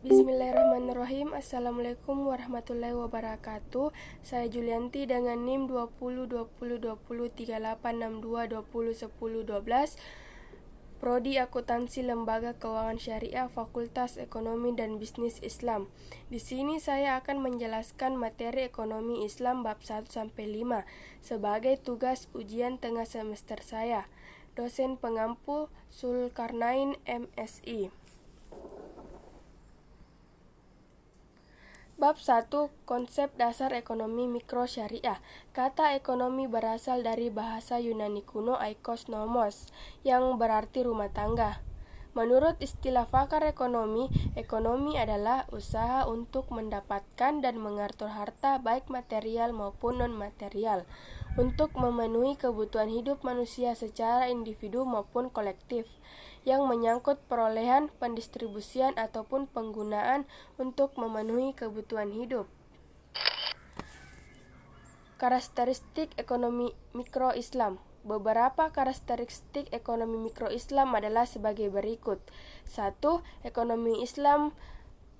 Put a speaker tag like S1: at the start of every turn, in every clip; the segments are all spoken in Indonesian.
S1: Bismillahirrahmanirrahim. Assalamualaikum warahmatullahi wabarakatuh. Saya Julianti dengan NIM 2020203862201012, Prodi Akuntansi Lembaga Keuangan Syariah Fakultas Ekonomi dan Bisnis Islam. Di sini saya akan menjelaskan materi Ekonomi Islam bab 1-5 sebagai tugas ujian tengah semester saya. Dosen pengampu Zulkarnain MSI. Bab 1. Konsep dasar ekonomi mikro syariah. Kata ekonomi berasal dari bahasa Yunani kuno oikos nomos, yang berarti rumah tangga. Menurut istilah pakar ekonomi, ekonomi adalah usaha untuk mendapatkan dan mengatur harta baik material maupun non-material untuk memenuhi kebutuhan hidup manusia secara individu maupun kolektif, yang menyangkut perolehan, pendistribusian, ataupun penggunaan untuk memenuhi kebutuhan hidup. Karakteristik ekonomi mikro Islam. Beberapa karakteristik ekonomi mikro Islam adalah sebagai berikut. 1. Ekonomi Islam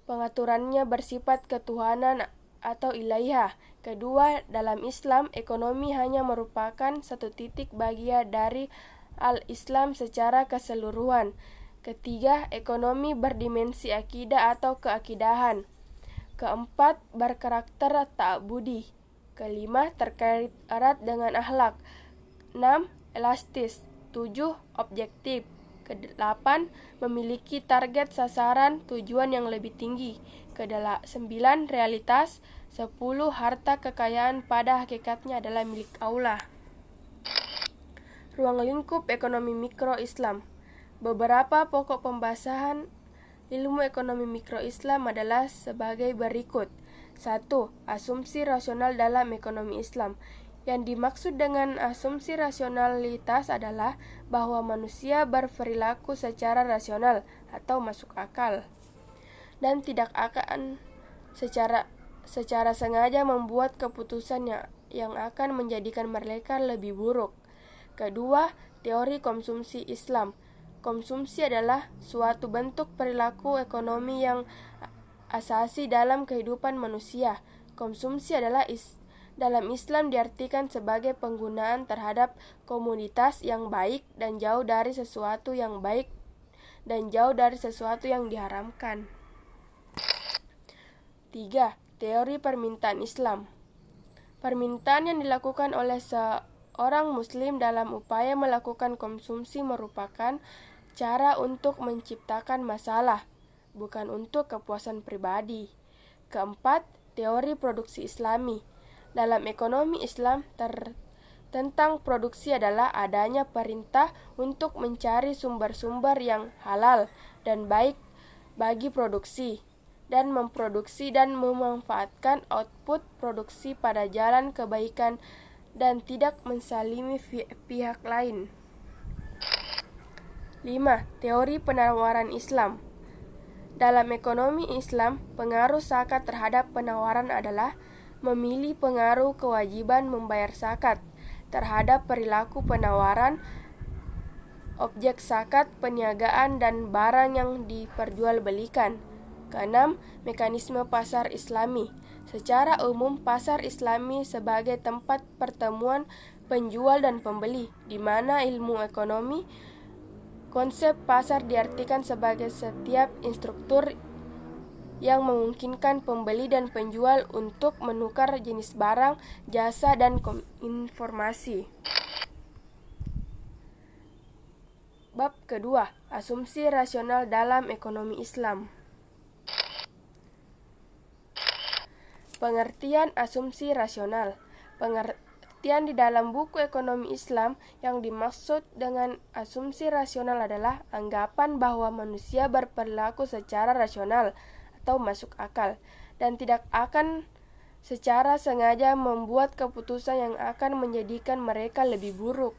S1: pengaturannya bersifat ketuhanan atau ilahiyah. Kedua, dalam Islam, ekonomi hanya merupakan satu titik bagian dari al-Islam secara keseluruhan. Ketiga, ekonomi berdimensi akidah atau keakidahan. Keempat, berkarakter ta'budi. Kelima, terkait erat dengan akhlak. 6. Elastis. 7. Objektif. Ke-8. Memiliki target sasaran tujuan yang lebih tinggi. Ke-9. Realitas. 10. Harta kekayaan pada hakikatnya adalah milik Allah. Ruang lingkup ekonomi mikro Islam. Beberapa pokok pembahasan ilmu ekonomi mikro Islam adalah sebagai berikut. 1. Asumsi rasional dalam ekonomi Islam. Yang dimaksud dengan asumsi rasionalitas adalah bahwa manusia berperilaku secara rasional atau masuk akal dan tidak akan secara sengaja membuat keputusan yang akan menjadikan mereka lebih buruk. Kedua, teori konsumsi Islam. Konsumsi adalah suatu bentuk perilaku ekonomi yang asasi dalam kehidupan manusia. Konsumsi adalah dalam Islam diartikan sebagai penggunaan terhadap komoditas yang baik dan jauh dari sesuatu yang baik dan jauh dari sesuatu yang diharamkan. 3. Teori permintaan Islam. Permintaan yang dilakukan oleh seorang muslim dalam upaya melakukan konsumsi merupakan cara untuk menciptakan masalah, bukan untuk kepuasan pribadi. Keempat, teori produksi Islami. Dalam ekonomi Islam, tentang produksi adalah adanya perintah untuk mencari sumber-sumber yang halal dan baik bagi produksi, dan memproduksi dan memanfaatkan output produksi pada jalan kebaikan dan tidak mensalimi pihak lain. 5. Teori penawaran Islam. Dalam ekonomi Islam, pengaruh zakat terhadap penawaran adalah memilih pengaruh kewajiban membayar zakat terhadap perilaku penawaran, objek zakat, perniagaan, dan barang yang diperjualbelikan. Keenam, mekanisme pasar Islami. Secara umum, pasar Islami sebagai tempat pertemuan penjual dan pembeli, di mana ilmu ekonomi konsep pasar diartikan sebagai setiap struktur yang memungkinkan pembeli dan penjual untuk menukar jenis barang, jasa, dan informasi. Bab kedua, asumsi rasional dalam ekonomi Islam. Pengertian asumsi rasional. Pengertian di dalam buku ekonomi Islam yang dimaksud dengan asumsi rasional adalah anggapan bahwa manusia berperilaku secara rasional atau masuk akal, dan tidak akan secara sengaja membuat keputusan yang akan menjadikan mereka lebih buruk.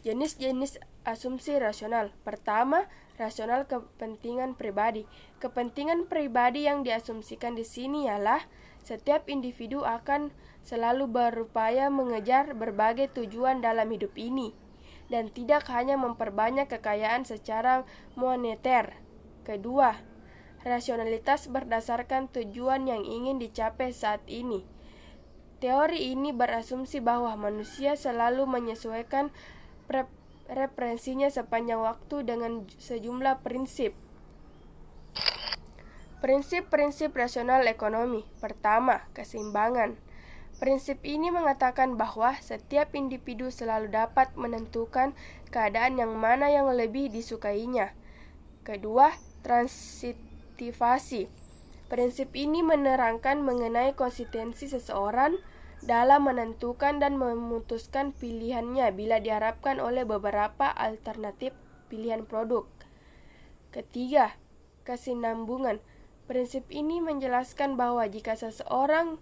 S1: Jenis-jenis asumsi rasional. Pertama, rasional kepentingan pribadi. Kepentingan pribadi yang diasumsikan di sini ialah setiap individu akan selalu berupaya mengejar berbagai tujuan dalam hidup ini. dan tidak hanya memperbanyak kekayaan secara moneter. Kedua, rasionalitas berdasarkan tujuan yang ingin dicapai saat ini. Teori ini berasumsi bahwa manusia selalu menyesuaikan referensinya sepanjang waktu dengan sejumlah prinsip. Prinsip-prinsip rasional ekonomi. Pertama, keseimbangan. Prinsip ini mengatakan bahwa setiap individu selalu dapat menentukan keadaan yang mana yang lebih disukainya. Kedua, transitivasi. Prinsip ini menerangkan mengenai konsistensi seseorang dalam menentukan dan memutuskan pilihannya bila diharapkan oleh beberapa alternatif pilihan produk. Ketiga, kesinambungan. Prinsip ini menjelaskan bahwa jika seseorang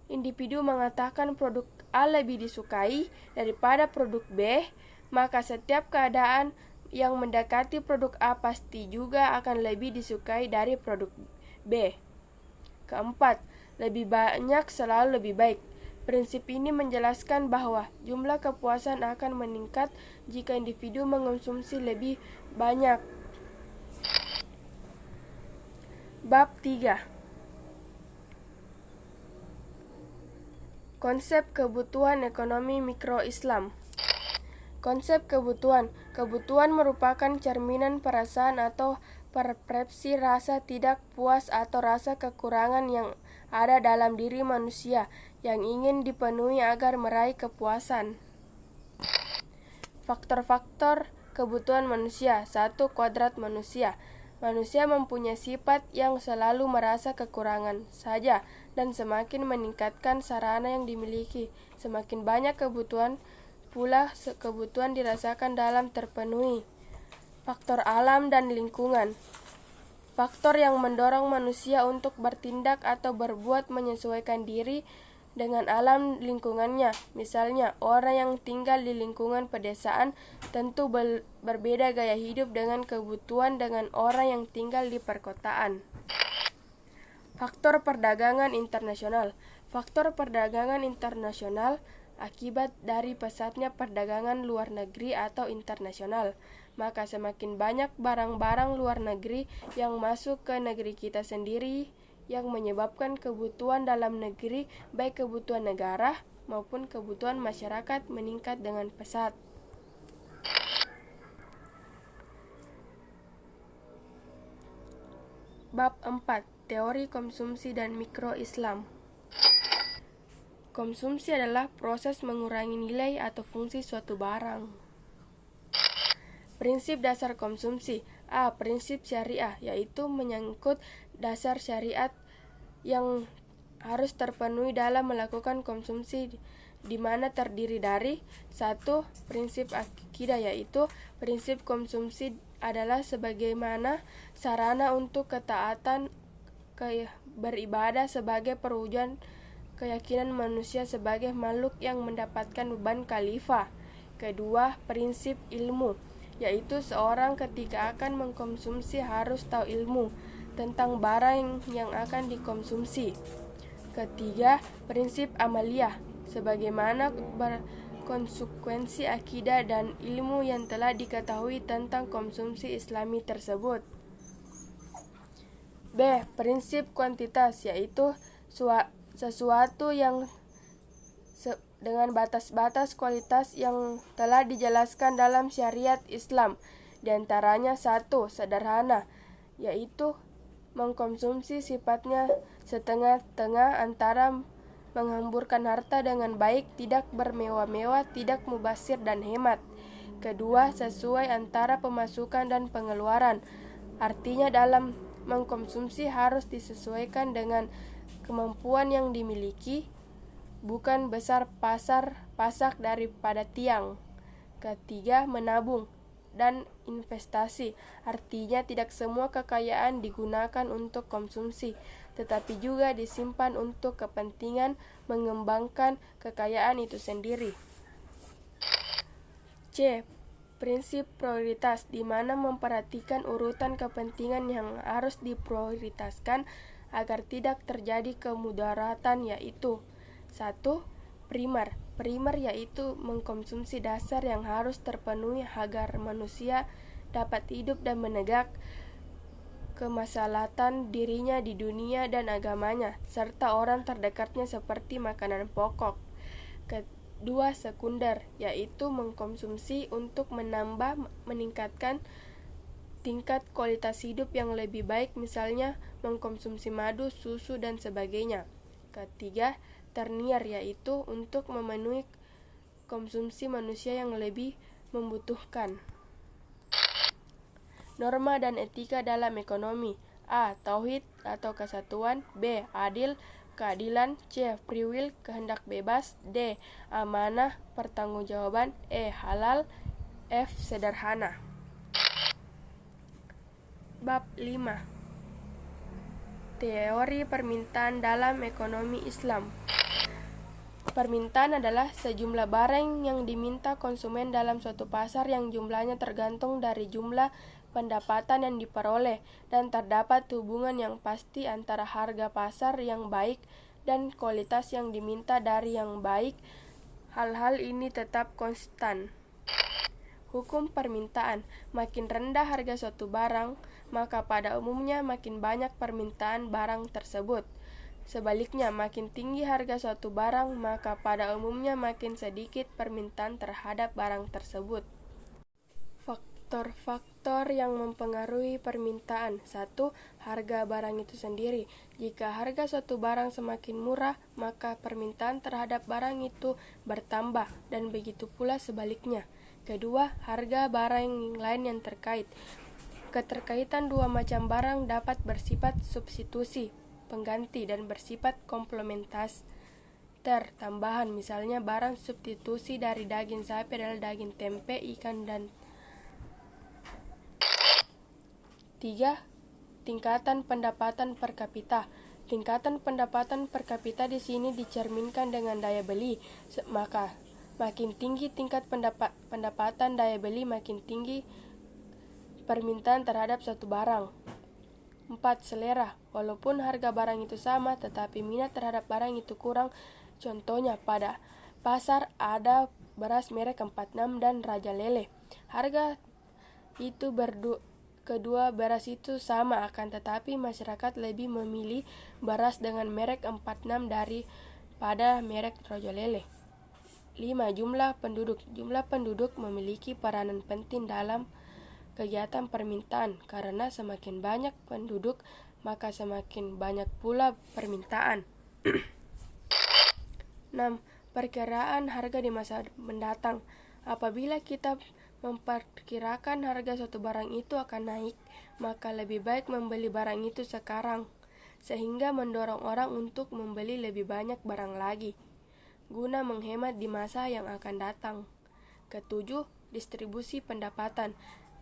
S1: individu mengatakan produk A lebih disukai daripada produk B, maka setiap keadaan yang mendekati produk A pasti juga akan lebih disukai dari produk B. Keempat, lebih banyak selalu lebih baik. Prinsip ini menjelaskan bahwa jumlah kepuasan akan meningkat jika individu mengonsumsi lebih banyak. Bab 3. Konsep kebutuhan ekonomi mikro Islam. Konsep kebutuhan. Kebutuhan merupakan cerminan perasaan atau persepsi rasa tidak puas atau rasa kekurangan yang ada dalam diri manusia yang ingin dipenuhi agar meraih kepuasan. Faktor-faktor kebutuhan manusia. 1. Kodrat manusia. Manusia mempunyai sifat yang selalu merasa kekurangan saja dan semakin meningkatkan sarana yang dimiliki. Semakin banyak kebutuhan, pula kebutuhan dirasakan dalam terpenuhi. Faktor alam dan lingkungan. Faktor yang mendorong manusia untuk bertindak atau berbuat menyesuaikan diri dengan alam lingkungannya. Misalnya, orang yang tinggal di lingkungan pedesaan tentu berbeda gaya hidup dengan kebutuhan dengan orang yang tinggal di perkotaan. Faktor perdagangan internasional. Faktor perdagangan internasional akibat dari pesatnya perdagangan luar negeri atau internasional. Maka semakin banyak barang-barang luar negeri yang masuk ke negeri kita sendiri yang menyebabkan kebutuhan dalam negeri, baik kebutuhan negara maupun kebutuhan masyarakat meningkat dengan pesat. Bab 4. Teori konsumsi dan mikro Islam. Konsumsi adalah proses mengurangi nilai atau fungsi suatu barang. Prinsip dasar konsumsi. A. Prinsip syariah, yaitu menyangkut dasar syariat yang harus terpenuhi dalam melakukan konsumsi, di mana terdiri dari 1. Prinsip akidah, yaitu prinsip konsumsi adalah sebagaimana sarana untuk ketaatan beribadah sebagai perwujudan keyakinan manusia sebagai makhluk yang mendapatkan beban khalifah. Kedua, prinsip ilmu, yaitu seorang ketika akan mengkonsumsi harus tahu ilmu tentang barang yang akan dikonsumsi. Ketiga, prinsip amaliyah, sebagaimana berkonsekuensi akidah dan ilmu yang telah diketahui tentang konsumsi Islami tersebut. B. Prinsip kuantitas, yaitu sesuatu yang dengan batas-batas kualitas yang telah dijelaskan dalam syariat Islam. Di antaranya 1. Sederhana, yaitu mengkonsumsi sifatnya setengah-tengah antara menghamburkan harta dengan baik, tidak bermewah-mewah, tidak mubazir dan hemat. Kedua, sesuai antara pemasukan dan pengeluaran. Artinya dalam mengkonsumsi harus disesuaikan dengan kemampuan yang dimiliki, bukan besar pasak daripada tiang. Ketiga, menabung dan investasi. Artinya tidak semua kekayaan digunakan untuk konsumsi, tetapi juga disimpan untuk kepentingan mengembangkan kekayaan itu sendiri. C. Prinsip prioritas, di mana memperhatikan urutan kepentingan yang harus diprioritaskan agar tidak terjadi kemudaratan, yaitu 1. Primer. primer yaitu mengkonsumsi dasar yang harus terpenuhi agar manusia dapat hidup dan menegak kemaslahatan dirinya di dunia dan agamanya, serta orang terdekatnya seperti makanan pokok. Kedua, sekunder, yaitu mengkonsumsi untuk meningkatkan tingkat kualitas hidup yang lebih baik, misalnya mengkonsumsi madu, susu, dan sebagainya. Ketiga, ternier, yaitu untuk memenuhi konsumsi manusia yang lebih membutuhkan. Norma dan etika dalam ekonomi. A. Tauhid atau kesatuan. B. Adil, keadilan. C. Free will, kehendak bebas. D. Amanah, pertanggungjawaban. E. Halal. F. Sederhana. Bab 5. Teori permintaan dalam ekonomi Islam. Permintaan adalah sejumlah barang yang diminta konsumen dalam suatu pasar yang jumlahnya tergantung dari jumlah pendapatan yang diperoleh, dan terdapat hubungan yang pasti antara harga pasar yang baik dan kualitas yang diminta dari yang baik. Hal-hal ini tetap konstan. Hukum permintaan. Makin rendah harga suatu barang, maka pada umumnya makin banyak permintaan barang tersebut. Sebaliknya, makin tinggi harga suatu barang, maka pada umumnya makin sedikit permintaan terhadap barang tersebut. Faktor-faktor yang mempengaruhi permintaan. 1. Harga barang itu sendiri. Jika harga suatu barang semakin murah, maka permintaan terhadap barang itu bertambah, dan begitu pula sebaliknya. Kedua, harga barang lain yang terkait. Keterkaitan dua macam barang dapat bersifat substitusi, pengganti, dan bersifat komplementasi tambahan. Misalnya, barang substitusi dari daging sapi adalah daging tempe, ikan, dan 3. Tingkatan pendapatan per kapita. Tingkatan pendapatan per kapita di sini dicerminkan dengan daya beli. Maka makin tinggi tingkat pendapatan daya beli, makin tinggi permintaan terhadap suatu barang. 4. Selera. Walaupun harga barang itu sama, tetapi minat terhadap barang itu kurang. Contohnya, pada pasar ada beras merek 46 dan Raja Lele. Harga itu kedua beras itu sama, akan tetapi masyarakat lebih memilih beras dengan merek 46 daripada merek Raja Lele. 5. Jumlah penduduk. Jumlah penduduk memiliki peranan penting dalam kegiatan permintaan, karena semakin banyak penduduk, maka semakin banyak pula permintaan. 6. Perkiraan harga di masa mendatang. Apabila kita memperkirakan harga suatu barang itu akan naik, maka lebih baik membeli barang itu sekarang, sehingga mendorong orang untuk membeli lebih banyak barang lagi, guna menghemat di masa yang akan datang. 7. Distribusi pendapatan.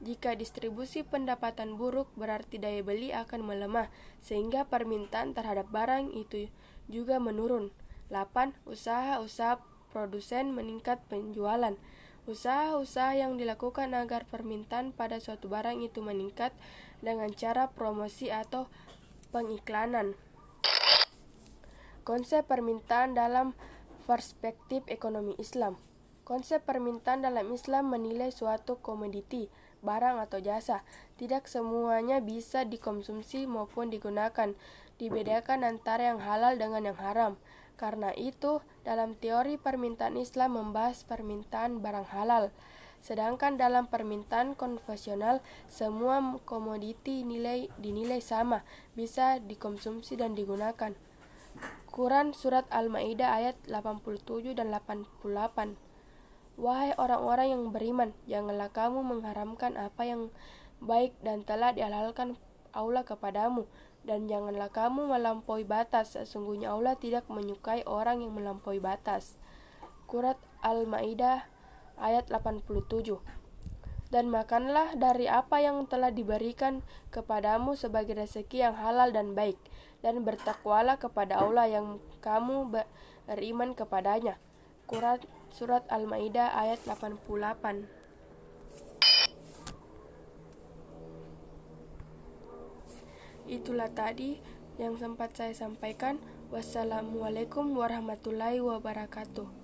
S1: Jika distribusi pendapatan buruk, berarti daya beli akan melemah, sehingga permintaan terhadap barang itu juga menurun. 8. Usaha-usaha produsen meningkat penjualan. Usaha-usaha yang dilakukan agar permintaan pada suatu barang itu meningkat dengan cara promosi atau pengiklanan. Konsep permintaan dalam perspektif ekonomi Islam. Konsep permintaan dalam Islam menilai suatu komoditi, barang atau jasa. Tidak semuanya bisa dikonsumsi maupun digunakan. Dibedakan antara yang halal dengan yang haram. Karena itu, dalam teori permintaan Islam membahas permintaan barang halal. Sedangkan dalam permintaan konvensional, semua komoditi dinilai sama, bisa dikonsumsi dan digunakan. Quran Surat Al-Ma'idah ayat 87 dan 88. Wahai orang-orang yang beriman, janganlah kamu mengharamkan apa yang baik dan telah dihalalkan Allah kepadamu, dan janganlah kamu melampaui batas. Sesungguhnya Allah tidak menyukai orang yang melampaui batas. Surat Al-Ma'idah ayat 87. Dan makanlah dari apa yang telah diberikan kepadamu sebagai rezeki yang halal dan baik, dan bertakwalah kepada Allah yang kamu beriman kepadanya. Surat Al-Ma'idah ayat 88. Itulah tadi yang sempat saya sampaikan. Wassalamualaikum warahmatullahi wabarakatuh.